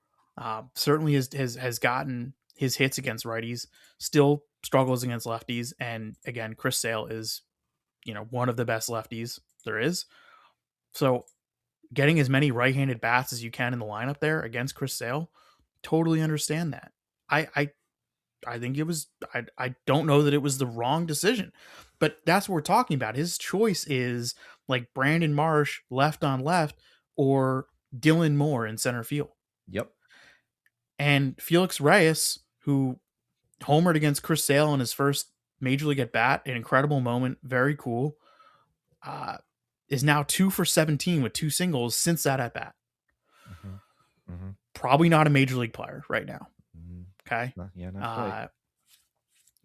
Certainly has gotten his hits against righties, still struggles against lefties. And again, Chris Sale is, one of the best lefties there is. So getting as many right-handed bats as you can in the lineup there against Chris Sale, totally understand that. I think it was, I don't know that it was the wrong decision, but that's what we're talking about. His choice is like Brandon Marsh left on left or Dylan Moore in center field. Yep. And Felix Reyes, who homered against Chris Sale in his first major league at bat, an incredible moment, very cool, is now 2 for 17 with 2 singles since that at bat. Probably not a major league player right now. Okay. Not quite.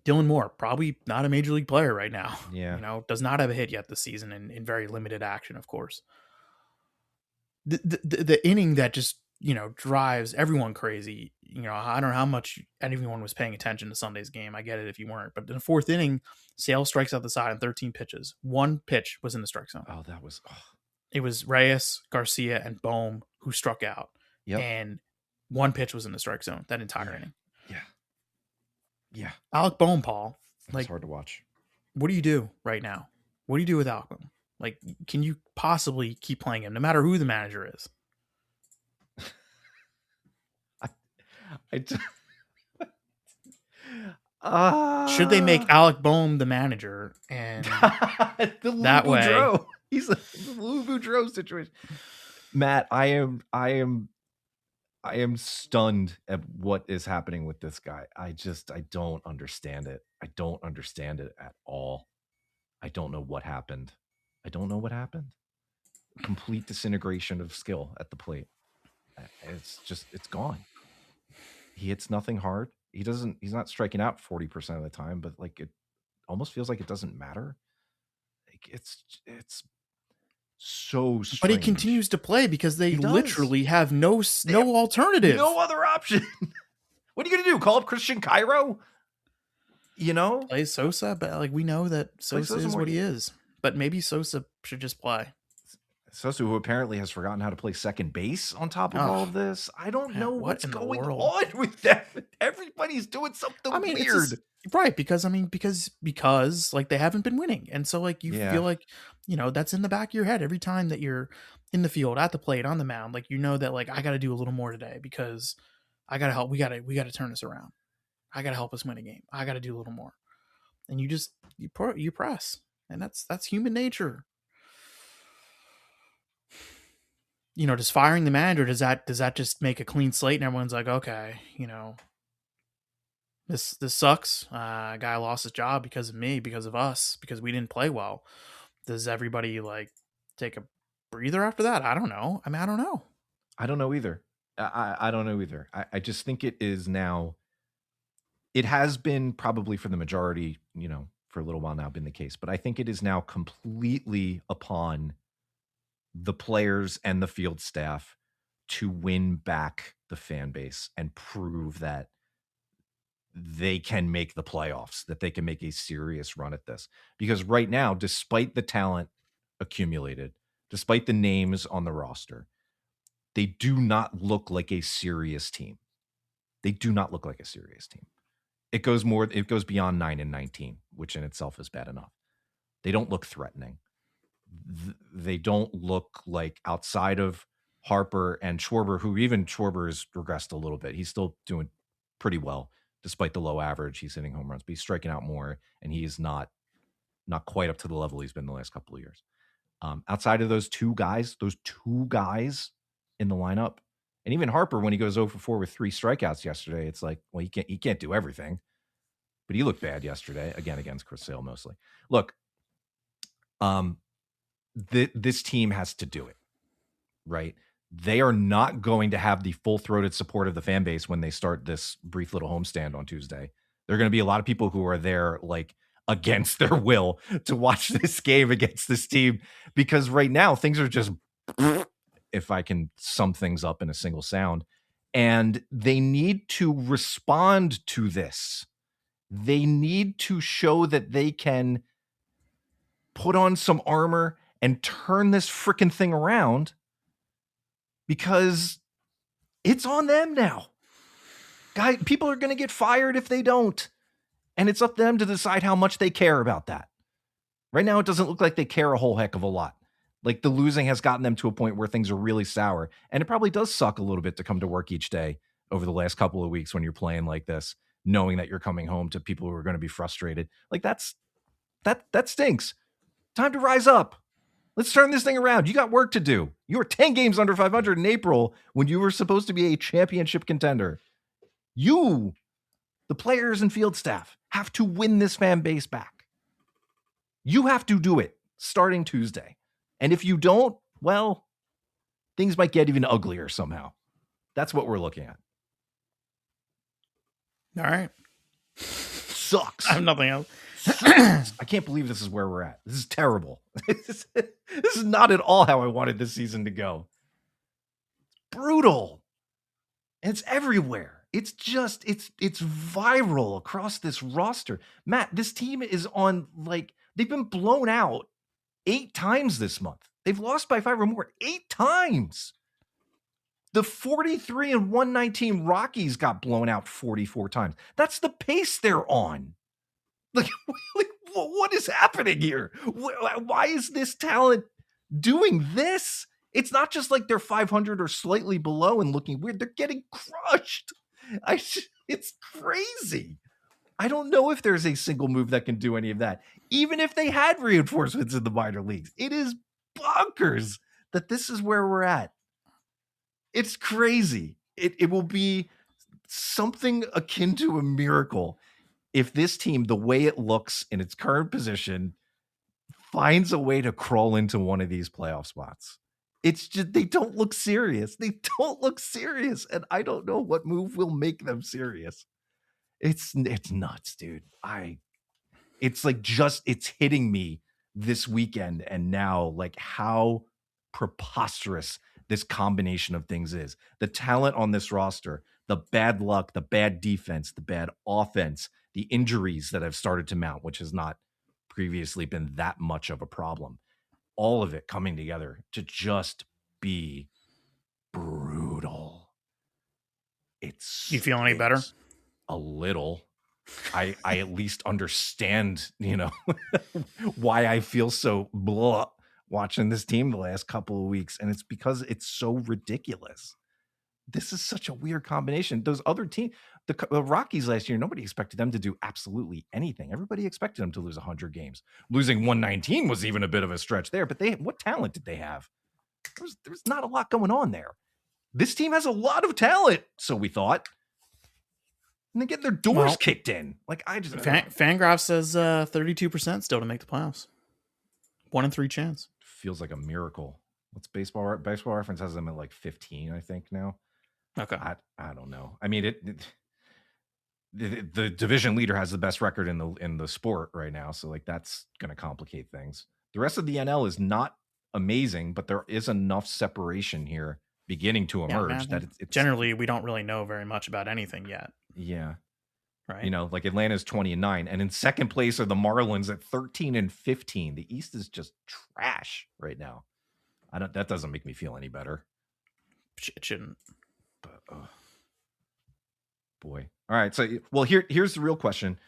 Dylan Moore, probably not a major league player right now. Yeah. Does not have a hit yet this season in very limited action, of course. The inning that just, drives everyone crazy. I don't know how much anyone was paying attention to Sunday's game. I get it if you weren't. But in the fourth inning, Sale strikes out the side on 13 pitches. One pitch was in the strike zone. Oh, that was... It was Reyes, Garcia, and Bohm who struck out. Yep. And one pitch was in the strike zone that entire inning. Yeah. Alec Bohm, Paul. It's hard to watch. What do you do right now? What do you do with Alec Bohm? Can you possibly keep playing him no matter who the manager is? Should they make Alec Bohm the manager and that way? Boudreaux. He's the Lou Boudreaux situation. Matt, I am stunned at what is happening with this guy. I don't understand it. I don't understand it at all. I don't know what happened. Complete disintegration of skill at the plate. It's gone. He hits nothing hard. He's not striking out 40% of the time, but it almost feels like it doesn't matter. It's so strange. But he continues to play because they literally have no alternative. No other option. What are you going to do? Call up Christian Cairo? Play Sosa, but we know that Sosa is what he is. But maybe Sosa should just play. Sosa, who apparently has forgotten how to play second base on top of all of this. I don't know what's going on with that. Everybody's doing something weird. Right, because they haven't been winning. And so you feel like, that's in the back of your head every time that you're in the field, at the plate, on the mound. That I got to do a little more today because I got to help. We got to turn this around. I got to help us win a game. I got to do a little more. And you press. And that's human nature. Does firing the manager, does that just make a clean slate and everyone's like, okay, this sucks. A guy lost his job because of me, because of us, because we didn't play well. Does everybody take a breather after that? I don't know. I don't know. I don't know either. I don't know either. I just think it is now. It has been probably for the majority, for a little while now been the case, but I think it is now completely upon the players and the field staff to win back the fan base and prove that they can make the playoffs, that they can make a serious run at this. Because right now, despite the talent accumulated, despite the names on the roster, they do not look like a serious team. It goes beyond 9-19, which in itself is bad enough. They don't look threatening. They don't look like, outside of Harper and Schwarber, who even Schwarber has regressed a little bit. He's still doing pretty well despite the low average. He's hitting home runs, but he's striking out more, and he is not quite up to the level he's been the last couple of years. Outside of those two guys in the lineup, and even Harper, when he goes 0 for 4 with 3 strikeouts yesterday, it's he can't do everything, but he looked bad yesterday, again against Chris Sale mostly. Look, this team has to do it, right? They are not going to have the full-throated support of the fan base when they start this brief little homestand on Tuesday. There are going to be a lot of people who are there against their will to watch this game against this team, because right now things are just, if I can sum things up in a single sound, and they need to respond to this. They need to show that they can put on some armor and turn this freaking thing around, because it's on them now. Guys, people are going to get fired if they don't. And it's up to them to decide how much they care about that. Right now, it doesn't look like they care a whole heck of a lot. The losing has gotten them to a point where things are really sour. And it probably does suck a little bit to come to work each day over the last couple of weeks when you're playing like this, knowing that you're coming home to people who are going to be frustrated. That stinks. Time to rise up. Let's turn this thing around. You got work to do. You were 10 games under 500 in April when you were supposed to be a championship contender. You, the players and field staff, have to win this fan base back. You have to do it starting Tuesday. And if you don't, well, things might get even uglier somehow. That's what we're looking at. All right. Sucks. I have nothing else. I can't believe this is where we're at. This is terrible. This is not at all how I wanted this season to go. It's brutal. And it's everywhere. It's just, it's viral across this roster. Matt, this team is on, like, they've been blown out 8 times this month. They've lost by 5 or more 8 times. The 43-119 Rockies got blown out 44 times. That's the pace they're on. Like what is happening here? Why is this talent doing this? It's not just like they're 500 or slightly below and looking weird. They're getting crushed. It's crazy. I don't know if there's a single move that can do any of that. Even if they had reinforcements in the minor leagues, it is bonkers that this is where we're at. It's crazy. It will be something akin to a miracle if this team, the way it looks in its current position, finds a way to crawl into one of these playoff spots. It's just, they don't look serious. They don't look serious. And I don't know what move will make them serious. It's nuts, dude. It's hitting me this weekend and now, like, how preposterous this combination of things is. The talent on this roster, the bad luck, the bad defense, the bad offense, the injuries that have started to mount, which has not previously been that much of a problem. All of it coming together to just be brutal. You feel any better? A little. I at least understand, why I feel so blah watching this team the last couple of weeks. And it's because it's so ridiculous. This is such a weird combination. Those other teams, the Rockies last year, nobody expected them to do absolutely anything. Everybody expected them to lose 100 games. Losing 119 was even a bit of a stretch there, but what talent did they have? There's not a lot going on there. This team has a lot of talent, so we thought. And they get their doors kicked in. Like, I just... Fangraph says 32% still to make the playoffs. 1 in 3 chance. Feels like a miracle. What's Baseball Reference has them at like 15, I think, now. Okay. I don't know. I mean, the division leader has the best record in the sport right now, so like that's going to complicate things. The rest of the NL is not amazing, but there is enough separation here beginning to emerge that it's generally we don't really know very much about anything yet. Yeah. Right. Like Atlanta's 20-9, and in second place are the Marlins at 13-15. The East is just trash right now. That doesn't make me feel any better. It shouldn't. But, boy. All right. So, here's the real question.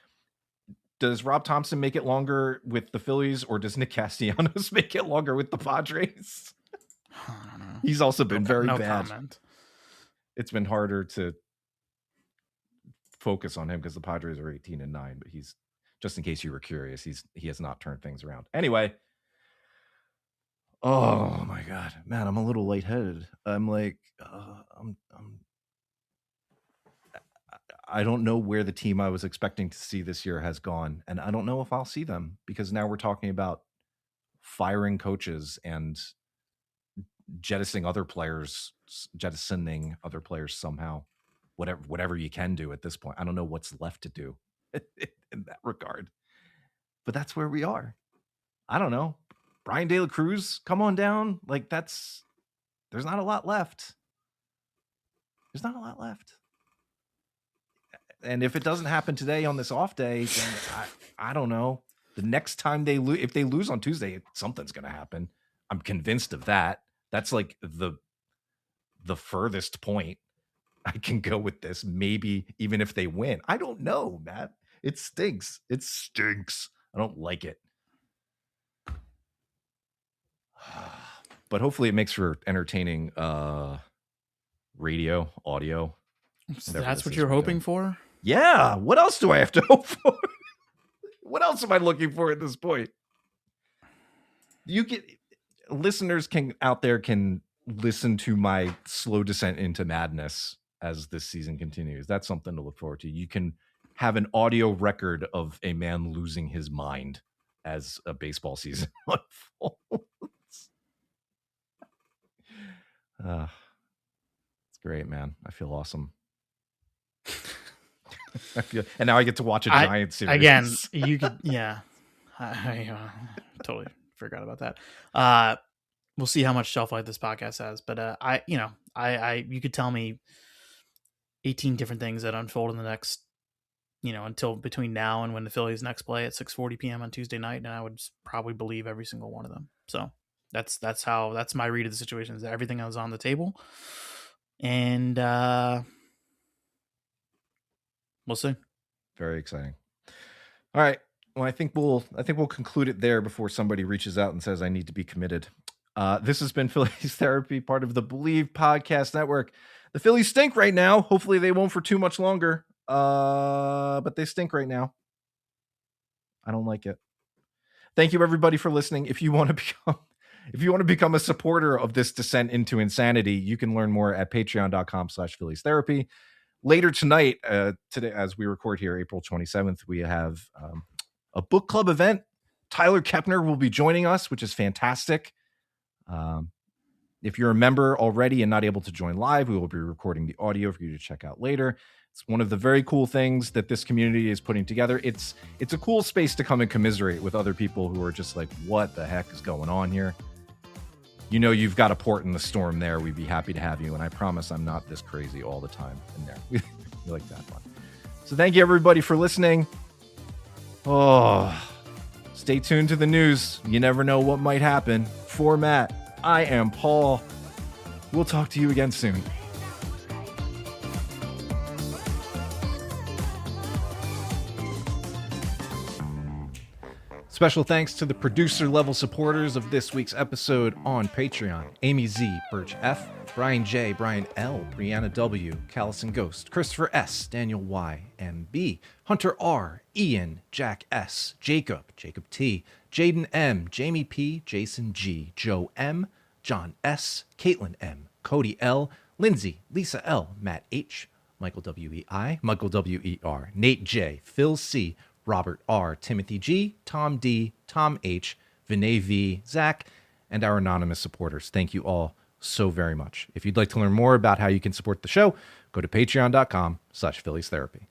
Does Rob Thompson make it longer with the Phillies, or does Nick Castellanos make it longer with the Padres? I don't know. He's also been very no bad. Comment. It's been harder to focus on him because the Padres are 18-9, but he's, just in case you were curious, he has not turned things around. Anyway. Oh my God, man, I'm a little lightheaded. I'm like, I don't know where the team I was expecting to see this year has gone. And I don't know if I'll see them, because now we're talking about firing coaches and jettisoning other players somehow, whatever you can do at this point. I don't know what's left to do in that regard, but that's where we are. I don't know. Brian De La Cruz, come on down. Like, there's not a lot left. There's not a lot left. And if it doesn't happen today on this off day, then I don't know. The next time if they lose on Tuesday, something's going to happen. I'm convinced of that. That's like the furthest point I can go with this. Maybe even if they win. I don't know, Matt. It stinks. It stinks. I don't like it. But hopefully it makes for entertaining radio, audio. That's what you're hoping for? Yeah. What else do I have to hope for? What else am I looking for at this point? Listeners out there can listen to my slow descent into madness as this season continues. That's something to look forward to. You can have an audio record of a man losing his mind as a baseball season unfolds. It's great, man. I feel awesome. And now I get to watch a Giant series. Again, you could, yeah. I totally forgot about that. We'll see how much shelf life this podcast has, but you could tell me 18 different things that unfold in the next, until between now and when the Phillies next play at 6:40 p.m. on Tuesday night, and I would probably believe every single one of them. So that's my read of the situation, is that everything was on the table, and we'll see. Very exciting. All right. Well, I think we'll conclude it there before somebody reaches out and says I need to be committed. This has been Phillies Therapy, part of the Believe Podcast Network. The Phillies stink right now. Hopefully they won't for too much longer. But they stink right now. I don't like it. Thank you everybody for listening. If you want to become a supporter of this descent into insanity, you can learn more at patreon.com/Phillies Therapy. Later tonight, today, as we record here, April 27th, we have a book club event. Tyler Kepner will be joining us, which is fantastic. If you're a member already and not able to join live, we will be recording the audio for you to check out later. It's one of the very cool things that this community is putting together. It's a cool space to come and commiserate with other people who are just like, what the heck is going on here? You've got a port in the storm there. We'd be happy to have you. And I promise I'm not this crazy all the time in there. We like to have fun. So thank you everybody for listening. Stay tuned to the news. You never know what might happen. For Matt, I am Paul. We'll talk to you again soon. Special thanks to the producer-level supporters of this week's episode on Patreon: Amy Z, Birche F, Brian J, Brian L, Briana W, CallisonGhost, Christopher S, Daniel Y, and B, Hunter R, Ian, Jack S, Jacob T, Jaedon M, Jami P, Jason G, Joe M, John S, Kaitlin M, Kodi L, Lindsay, Lisa L, Matt H, Michael W.E.I, Michael W.E.R, Nate J, Phil C, Robert R, Timothy G, Tom D, Tom H, Vinay V, Zack, and our anonymous supporters. Thank you all so very much. If you'd like to learn more about how you can support the show, go to patreon.com/Phillies Therapy.